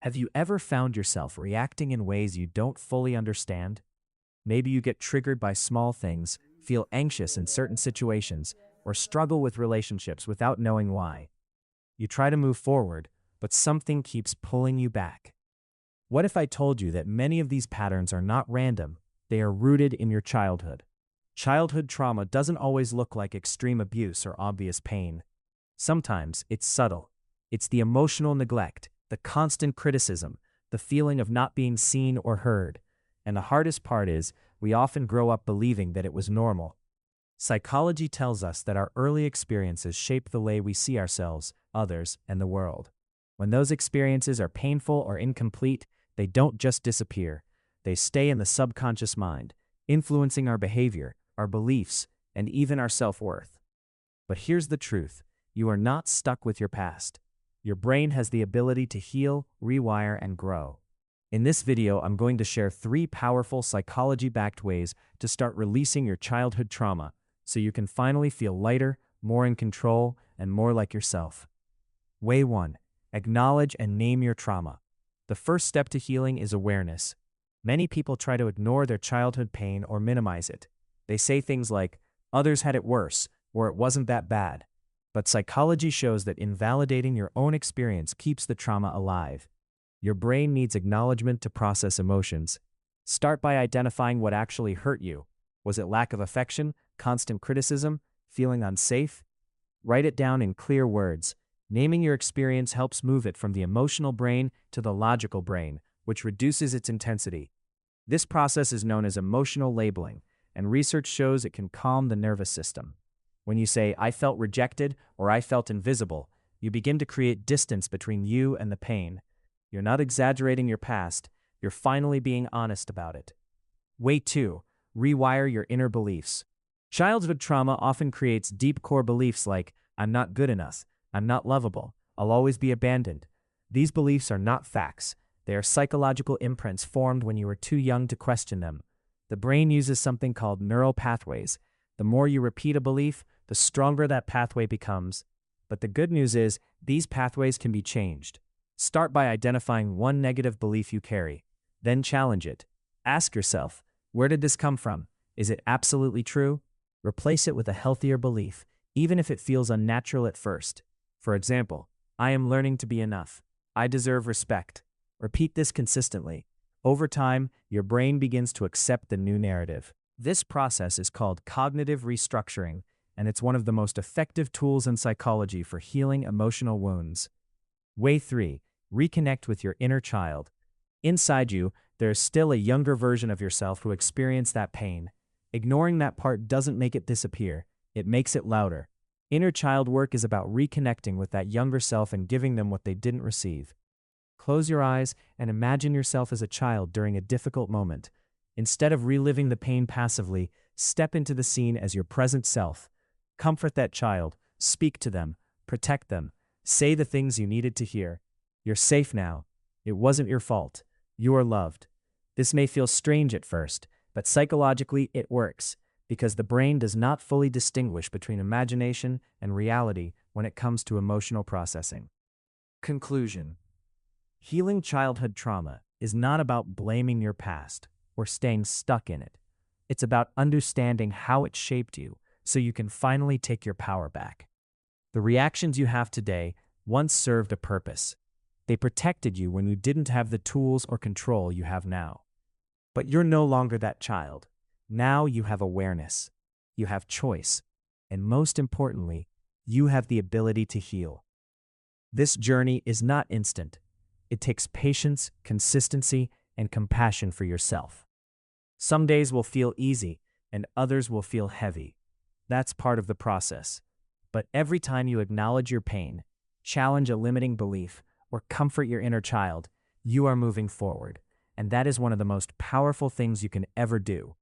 Have you ever found yourself reacting in ways you don't fully understand? Maybe you get triggered by small things, feel anxious in certain situations, or struggle with relationships without knowing why. You try to move forward, but something keeps pulling you back. What if I told you that many of these patterns are not random, they are rooted in your childhood? Childhood trauma doesn't always look like extreme abuse or obvious pain. Sometimes it's subtle. It's the emotional neglect, the constant criticism, the feeling of not being seen or heard. And the hardest part is, we often grow up believing that it was normal. Psychology tells us that our early experiences shape the way we see ourselves, others, and the world. When those experiences are painful or incomplete, they don't just disappear. They stay in the subconscious mind, influencing our behavior, our beliefs, and even our self-worth. But here's the truth. You are not stuck with your past. Your brain has the ability to heal, rewire, and grow. In this video, I'm going to share 3 powerful psychology-backed ways to start releasing your childhood trauma so you can finally feel lighter, more in control, and more like yourself. Way 1. Acknowledge and name your trauma. The first step to healing is awareness. Many people try to ignore their childhood pain or minimize it. They say things like, "Others had it worse," or "It wasn't that bad." But psychology shows that invalidating your own experience keeps the trauma alive. Your brain needs acknowledgement to process emotions. Start by identifying what actually hurt you. Was it lack of affection, constant criticism, feeling unsafe? Write it down in clear words. Naming your experience helps move it from the emotional brain to the logical brain, which reduces its intensity. This process is known as emotional labeling, and research shows it can calm the nervous system. When you say, "I felt rejected" or "I felt invisible," you begin to create distance between you and the pain. You're not exaggerating your past, you're finally being honest about it. Way 2. Rewire your inner beliefs. Childhood trauma often creates deep core beliefs like, "I'm not good enough," "I'm not lovable," "I'll always be abandoned." These beliefs are not facts. They are psychological imprints formed when you were too young to question them. The brain uses something called neural pathways. The more you repeat a belief, the stronger that pathway becomes. But the good news is, these pathways can be changed. Start by identifying one negative belief you carry. Then challenge it. Ask yourself, where did this come from? Is it absolutely true? Replace it with a healthier belief, even if it feels unnatural at first. For example, "I am learning to be enough. I deserve respect." Repeat this consistently. Over time, your brain begins to accept the new narrative. This process is called cognitive restructuring, and it's one of the most effective tools in psychology for healing emotional wounds. Way 3. Reconnect with your inner child. Inside you, there is still a younger version of yourself who experienced that pain. Ignoring that part doesn't make it disappear, it makes it louder. Inner child work is about reconnecting with that younger self and giving them what they didn't receive. Close your eyes and imagine yourself as a child during a difficult moment. Instead of reliving the pain passively, step into the scene as your present self. Comfort that child, speak to them, protect them, say the things you needed to hear. You're safe now. It wasn't your fault. You are loved. This may feel strange at first, but psychologically it works, because the brain does not fully distinguish between imagination and reality when it comes to emotional processing. Conclusion. Healing childhood trauma is not about blaming your past or staying stuck in it. It's about understanding how it shaped you so you can finally take your power back. The reactions you have today once served a purpose. They protected you when you didn't have the tools or control you have now. But you're no longer that child. Now you have awareness. You have choice. And most importantly, you have the ability to heal. This journey is not instant. It takes patience, consistency, and compassion for yourself. Some days will feel easy, and others will feel heavy. That's part of the process. But every time you acknowledge your pain, challenge a limiting belief, or comfort your inner child, you are moving forward. And that is one of the most powerful things you can ever do.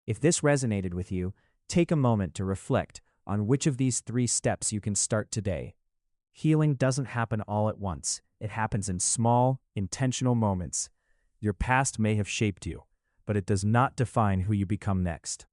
If this resonated with you, take a moment to reflect on which of these 3 steps you can start today. Healing doesn't happen all at once. It happens in small, intentional moments. Your past may have shaped you, but it does not define who you become next.